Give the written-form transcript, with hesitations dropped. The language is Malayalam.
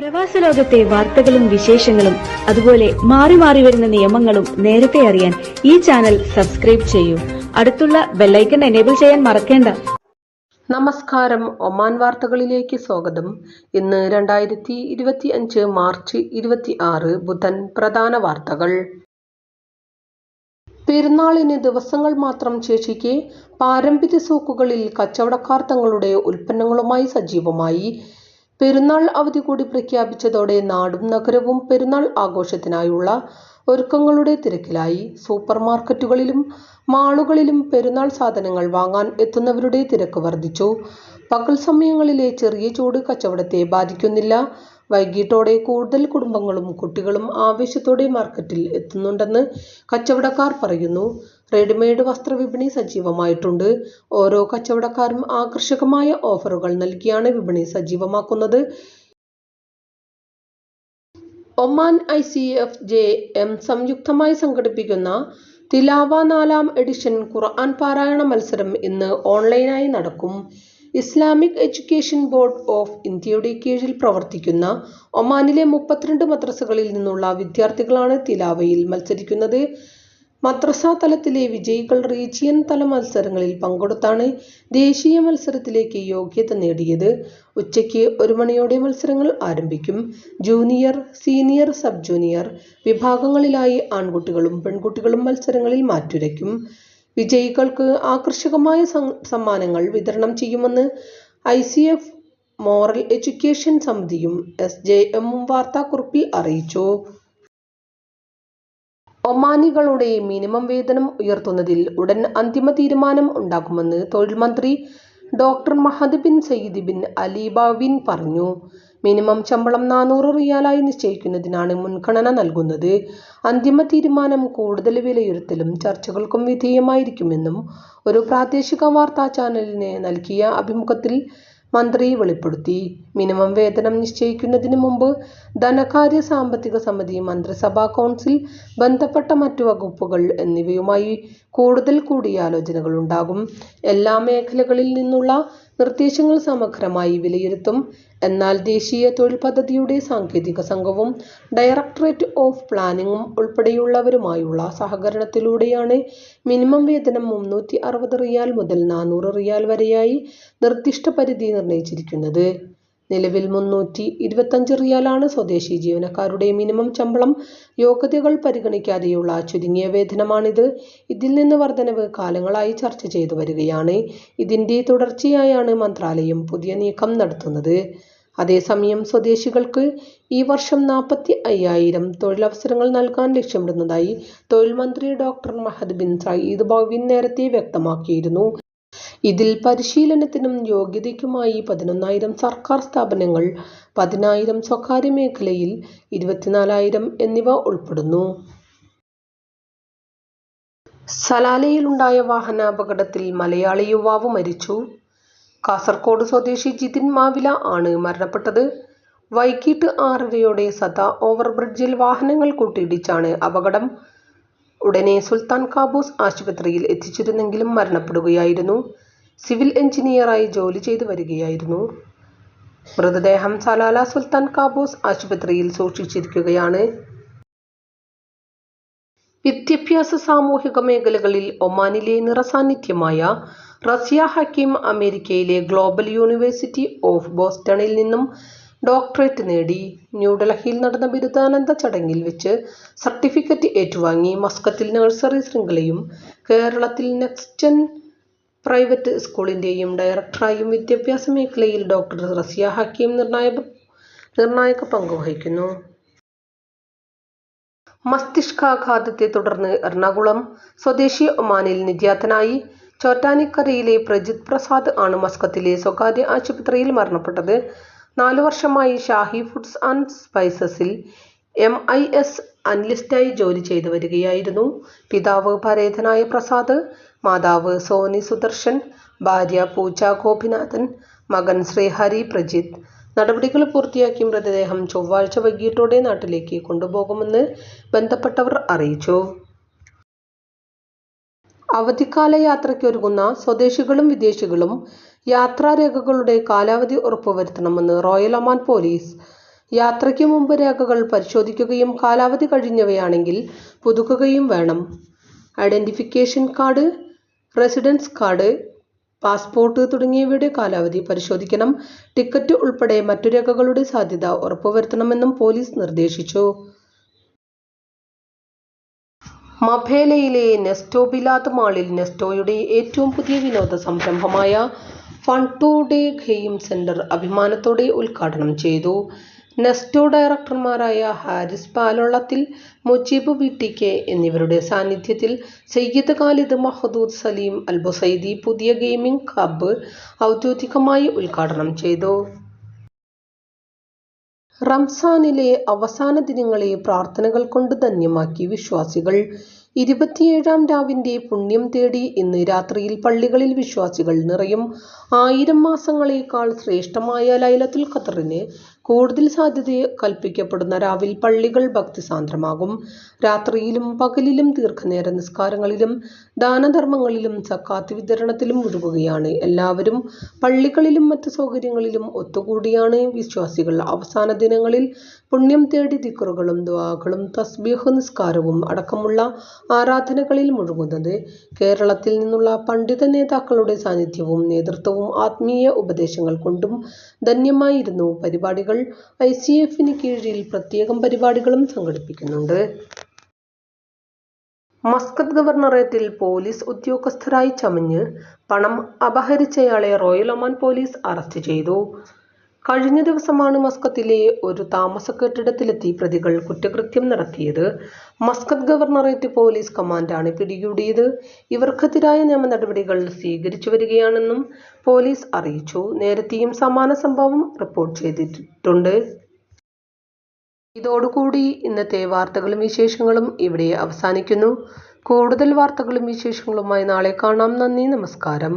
പ്രവാസ ലോകത്തെ വാർത്തകളും വിശേഷങ്ങളും അതുപോലെ മാറി മാറി വരുന്ന നിയമങ്ങളും നേരത്തെ അറിയാൻ ഈ ചാനൽ സബ്സ്ക്രൈബ് ചെയ്യൂ. അടുത്തുള്ള ബെല്ലൈക്കൺ എനേബിൾ ചെയ്യാൻ മറക്കേണ്ട. നമസ്കാരം. ഒമാൻ വാർത്തകളിലേക്ക് സ്വാഗതം. ഇന്ന് 2025 മാർച്ച് 26 ബുധൻ. പ്രധാന വാർത്തകൾ. പെരുന്നാളിന് ദിവസങ്ങൾ മാത്രം ശേഷിക്കെ പാരമ്പര്യ സൂക്കുകളിൽ കച്ചവടക്കാർ തങ്ങളുടെ ഉൽപ്പന്നങ്ങളുമായി സജീവമായി. പെരുന്നാൾ അവധി കൂടി പ്രഖ്യാപിച്ചതോടെ നാടും നഗരവും പെരുന്നാൾ ആഘോഷത്തിനായുള്ള ഒരുക്കങ്ങളുടെ തിരക്കിലായി. സൂപ്പർ മാർക്കറ്റുകളിലും മാളുകളിലും പെരുന്നാൾ സാധനങ്ങൾ വാങ്ങാൻ എത്തുന്നവരുടെ തിരക്ക് വർദ്ധിച്ചു. പകൽ സമയങ്ങളിലെ ചെറിയ ചൂട് കച്ചവടത്തെ ബാധിക്കുന്നില്ല. വൈകിട്ടോടെ കൂടുതൽ കുടുംബങ്ങളും കുട്ടികളും ആവേശത്തോടെ മാർക്കറ്റിൽ എത്തുന്നുണ്ടെന്ന് കച്ചവടക്കാർ പറയുന്നു. റെഡിമെയ്ഡ് വസ്ത്രവിപണി സജീവമായിട്ടുണ്ട്. ഓരോ കച്ചവടക്കാരും ആകർഷകമായ ഓഫറുകൾ നൽകിയാണ് വിപണി സജീവമാക്കുന്നത്. ഒമാൻ ICFJM സംയുക്തമായി സംഘടിപ്പിക്കുന്ന തിലാവ 4ാം എഡിഷൻ ഖുർആൻ പാരായണ മത്സരം ഇന്ന് ഓൺലൈനായി നടക്കും. ഇസ്ലാമിക് എഡ്യൂക്കേഷൻ ബോർഡ് ഓഫ് ഇന്ത്യയുടെ കീഴിൽ പ്രവർത്തിക്കുന്ന ഒമാനിലെ 32 മദ്രസകളിൽ നിന്നുള്ള വിദ്യാർത്ഥികളാണ് തിലാവയിൽ മത്സരിക്കുന്നത്. മദ്രസ തലത്തിലെ വിജയികൾ റീജിയൻ തല മത്സരങ്ങളിൽ പങ്കെടുത്താണ് ദേശീയ മത്സരത്തിലേക്ക് യോഗ്യത നേടിയത്. ഉച്ചയ്ക്ക് 1 മണിയോടെ മത്സരങ്ങൾ ആരംഭിക്കും. ജൂനിയർ, സീനിയർ, സബ് ജൂനിയർ വിഭാഗങ്ങളിലായി ആൺകുട്ടികളും പെൺകുട്ടികളും മത്സരങ്ങളിൽ മാറ്റുരയ്ക്കും. വിജയികൾക്ക് ആകർഷകമായ സമ്മാനങ്ങൾ വിതരണം ചെയ്യുമെന്ന് ICF മോറൽ എഡ്യൂക്കേഷൻ സമിതിയും SJMഉം വാർത്താക്കുറിപ്പിൽ അറിയിച്ചു. ഒമാനികളുടെ മിനിമം വേതനം ഉയർത്തുന്നതിൽ ഉടൻ അന്തിമ തീരുമാനം ഉണ്ടാകുമെന്ന് തൊഴിൽ മന്ത്രി doctor Mahad bin Saeed bin Ali Baowain പറഞ്ഞു. മിനിമം ശമ്പളം 400 റിയാലായി നിശ്ചയിക്കുന്നതിനാണ് മുൻഗണന നൽകുന്നത്. അന്തിമ തീരുമാനം കൂടുതൽ വിലയിരുത്തലും ചർച്ചകൾക്കും വിധേയമായിരിക്കുമെന്നും ഒരു പ്രാദേശിക വാർത്താ ചാനലിന് നൽകിയ അഭിമുഖത്തിൽ മന്ത്രി വെളിപ്പെടുത്തി. മിനിമം വേതനം നിശ്ചയിക്കുന്നതിന് മുമ്പ് ധനകാര്യ സാമ്പത്തിക സമിതി, മന്ത്രിസഭാ കൗൺസിൽ, ബന്ധപ്പെട്ട മറ്റു വകുപ്പുകൾ എന്നിവയുമായി കൂടുതൽ കൂടിയാലോചനകളുണ്ടാകും. എല്ലാ മേഖലകളിൽ നിന്നുള്ള നിർദ്ദേശങ്ങൾ സമഗ്രമായി വിലയിരുത്തും. എന്നാൽ ദേശീയ തൊഴിൽ പദ്ധതിയുടെ സാങ്കേതിക സംഘവും ഡയറക്ടറേറ്റ് ഓഫ് പ്ലാനിംഗും ഉൾപ്പെടെയുള്ളവരുമായുള്ള സഹകരണത്തിലൂടെയാണ് മിനിമം വേതനം 360 റിയാൽ മുതൽ 400 റിയാൽ വരെയായി നിർദ്ദിഷ്ട പരിധി നിർണയിച്ചിരിക്കുന്നത്. നിലവിൽ 325 റിയാലാണ് സ്വദേശി ജീവനക്കാരുടെ മിനിമം ശമ്പളം. യോഗ്യതകൾ പരിഗണിക്കാതെയുള്ള ചുരുങ്ങിയ വേതനമാണിത്. ഇതിൽ നിന്ന് വർധനവ് കാലങ്ങളായി ചർച്ച ചെയ്തു വരികയാണ്. ഇതിന്റെ തുടർച്ചയായാണ് മന്ത്രാലയം പുതിയ നീക്കം നടത്തുന്നത്. അതേസമയം സ്വദേശികൾക്ക് ഈ വർഷം 45,000 തൊഴിലവസരങ്ങൾ നൽകാൻ ലക്ഷ്യമിടുന്നതായി തൊഴിൽ മന്ത്രി ഡോക്ടർ മഹദ് ബിൻ സയ്യിദ് ബാവിൻ നേരത്തെ വ്യക്തമാക്കിയിരുന്നു. ഇതിൽ പരിശീലനത്തിനും യോഗ്യതയ്ക്കുമായി 11,000 സർക്കാർ സ്ഥാപനങ്ങൾ, 10,000 സ്വകാര്യ മേഖലയിൽ, 24,000 എന്നിവ ഉൾപ്പെടുന്നു. സലാലയിലുണ്ടായ വാഹനാപകടത്തിൽ മലയാളി യുവാവ് മരിച്ചു. കാസർകോട് സ്വദേശി ജിതിൻ മാവില ആണ് മരണപ്പെട്ടത്. വൈകിട്ട് 6:30യോടെ സദാ ഓവർബ്രിഡ്ജിൽ വാഹനങ്ങൾ കൂട്ടിയിടിച്ചാണ് അപകടം. ഉടനെ സുൽത്താൻ കാബൂസ് ആശുപത്രിയിൽ എത്തിച്ചിരുന്നെങ്കിലും മരണപ്പെടുകയായിരുന്നു. സിവിൽ എഞ്ചിനീയറായി ജോലി ചെയ്തു വരികയായിരുന്നു. മൃതദേഹം സലാല സുൽത്താൻ കാബൂസ് ആശുപത്രിയിൽ സൂക്ഷിച്ചിരിക്കുകയാണ്. വിദ്യാഭ്യാസ സാമൂഹിക മേഖലകളിൽ ഒമാനിലെ നിറസാന്നിധ്യമായ റസിയ ഹക്കീം അമേരിക്കയിലെ ഗ്ലോബൽ യൂണിവേഴ്സിറ്റി ഓഫ് ബോസ്റ്റണിൽ നിന്നും ഡോക്ടറേറ്റ് നേടി. ന്യൂഡൽഹിയിൽ നടന്ന ബിരുദാനന്ദ ചടങ്ങിൽ വെച്ച് സർട്ടിഫിക്കറ്റ് ഏറ്റുവാങ്ങി. മസ്കത്തിൽ നഴ്സറി ശൃംഖലയും കേരളത്തിൽ നെക്സ്റ്റ്ജൻ പ്രൈവറ്റ് സ്കൂളിന്റെയും ഡയറക്ടറായും വിദ്യാഭ്യാസ മേഖലയിൽ ഡോക്ടർ റസിയ ഹക്കീം നിർണായക പങ്ക് വഹിക്കുന്നു. മസ്തിഷ്കാഘാതത്തെ തുടർന്ന് എറണാകുളം സ്വദേശി ഒമാനിൽ നിര്യാതനായി. ചോറ്റാനിക്കരയിലെ പ്രജിത് പ്രസാദ് ആണ് മസ്കത്തിലെ സ്വകാര്യ ആശുപത്രിയിൽ മരണപ്പെട്ടത്. 4 വർഷമായി ഷാഹി ഫുഡ്സ് ആൻഡ് സ്പൈസസിൽ MIS അനലിസ്റ്റായി ജോലി ചെയ്തു വരികയായിരുന്നു. പിതാവ് പരേതനായ പ്രസാദ്, മാതാവ് സോനി സുദർശൻ, ഭാര്യ പൂജ ഗോപിനാഥൻ, മകൻ ശ്രീഹരി പ്രജിത്ത്. നടപടികൾ പൂർത്തിയാക്കി മൃതദേഹം ചൊവ്വാഴ്ച വൈകിട്ടോടെ നാട്ടിലേക്ക് കൊണ്ടുപോകുമെന്ന് ബന്ധപ്പെട്ടവർ അറിയിച്ചു. അവധിക്കാല യാത്രയ്ക്കൊരുങ്ങുന്ന സ്വദേശികളും വിദേശികളും യാത്രാരേഖകളുടെ കാലാവധി ഉറപ്പുവരുത്തണമെന്ന് റോയൽ ഒമാൻ പോലീസ്. യാത്രയ്ക്ക് മുമ്പ് രേഖകൾ പരിശോധിക്കുകയും കാലാവധി കഴിഞ്ഞവയാണെങ്കിൽ പുതുക്കുകയും വേണം. Identification card, residence card, passport തുടങ്ങിയവയുടെ കാലാവധി പരിശോധിക്കണം. ടിക്കറ്റ് ഉൾപ്പെടെ മറ്റു രേഖകളുടെ സാധ്യത ഉറപ്പുവരുത്തണമെന്നും പോലീസ് നിർദ്ദേശിച്ചു. മഫേലയിലെ നെസ്റ്റോ ബിലാത് മാളിൽ നെസ്റ്റോയുടെ ഏറ്റവും പുതിയ വിനോദ സംരംഭമായ fun today game centre അഭിമാനത്തോടെ ഉദ്ഘാടനം ചെയ്തു. നെസ്റ്റോ ഡയറക്ടർമാരായ ഹാരിസ് പാലോളത്തിൽ, മുജീബ് VTK എന്നിവരുടെ സാന്നിധ്യത്തിൽ സയ്യിദ് ഖാലിദ് മഹദൂദ് സലീം അൽബുസൈദി പുതിയ ഗെയിമിംഗ് ഹബ്ബ് ഔദ്യോഗികമായി ഉദ്ഘാടനം ചെയ്തു. റംസാനിലെ അവസാന ദിനങ്ങളെ പ്രാർത്ഥനകൾ കൊണ്ട് ധന്യമാക്കി വിശ്വാസികൾ. 27-ാം രാവിന്റെ പുണ്യം തേടി ഇന്ന് രാത്രിയിൽ പള്ളികളിൽ വിശ്വാസികൾ നിറയും. 1000 മാസങ്ങളേക്കാൾ ശ്രേഷ്ഠമായ ലൈലത്തുൽ ഖദ്റിന് കൂടുതൽ സാധ്യത കൽപ്പിക്കപ്പെടുന്ന രാവിൽ പള്ളികൾ ഭക്തിസാന്ദ്രമാകും. രാത്രിയിലും പകലിലും ദീർഘനേര നിസ്കാരങ്ങളിലും ദാനധർമ്മങ്ങളിലും സക്കാത്ത് വിതരണത്തിലും മുഴുകുകയാണ് എല്ലാവരും. പള്ളികളിലും മറ്റ് സൗകര്യങ്ങളിലും ഒത്തുകൂടിയാണ് വിശ്വാസികൾ അവസാന ദിനങ്ങളിൽ പുണ്യം തേടി ദിക്റുകളും ദുആകളും തസ്ബീഹ് നിസ്കാരവും അടക്കമുള്ള ആരാധനകളിൽ മുഴുകുന്നത്. കേരളത്തിൽ നിന്നുള്ള പണ്ഡിത നേതാക്കളുടെ സാന്നിധ്യവും നേതൃത്വവും ആത്മീയ ഉപദേശങ്ങൾ കൊണ്ടും ധന്യമായിരുന്നു പരിപാടികൾ. ICF-ന് കീഴിൽ പ്രത്യേകം പരിപാടികളും സംഘടിപ്പിക്കുന്നുണ്ട്. മസ്കത്ത് ഗവർണറേറ്റിൽ പോലീസ് ഉദ്യോഗസ്ഥരായി ചമഞ്ഞ് പണം അപഹരിച്ചയാളെ റോയൽ ഒമാൻ പോലീസ് അറസ്റ്റ് ചെയ്തു. കഴിഞ്ഞ ദിവസമാണ് മസ്കത്തിലെ ഒരു താമസ കെട്ടിടത്തിലെത്തി പ്രതികൾ കുറ്റകൃത്യം നടത്തിയത്. മസ്കത്ത് ഗവർണറേറ്റ് പോലീസ് കമാൻഡാണ് പിടികൂടിയത്. ഇവർക്കെതിരായ നിയമ നടപടികൾ സ്വീകരിച്ചു വരികയാണെന്നും പോലീസ് അറിയിച്ചു. നേരത്തെയും സമാന സംഭവം റിപ്പോർട്ട് ചെയ്തിട്ടുണ്ട്. ഇതോടുകൂടി ഇന്നത്തെ വാർത്തകളും വിശേഷങ്ങളും ഇവിടെ അവസാനിക്കുന്നു. കൂടുതൽ വാർത്തകളും വിശേഷങ്ങളുമായി നാളെ കാണാം. നന്ദി, നമസ്കാരം.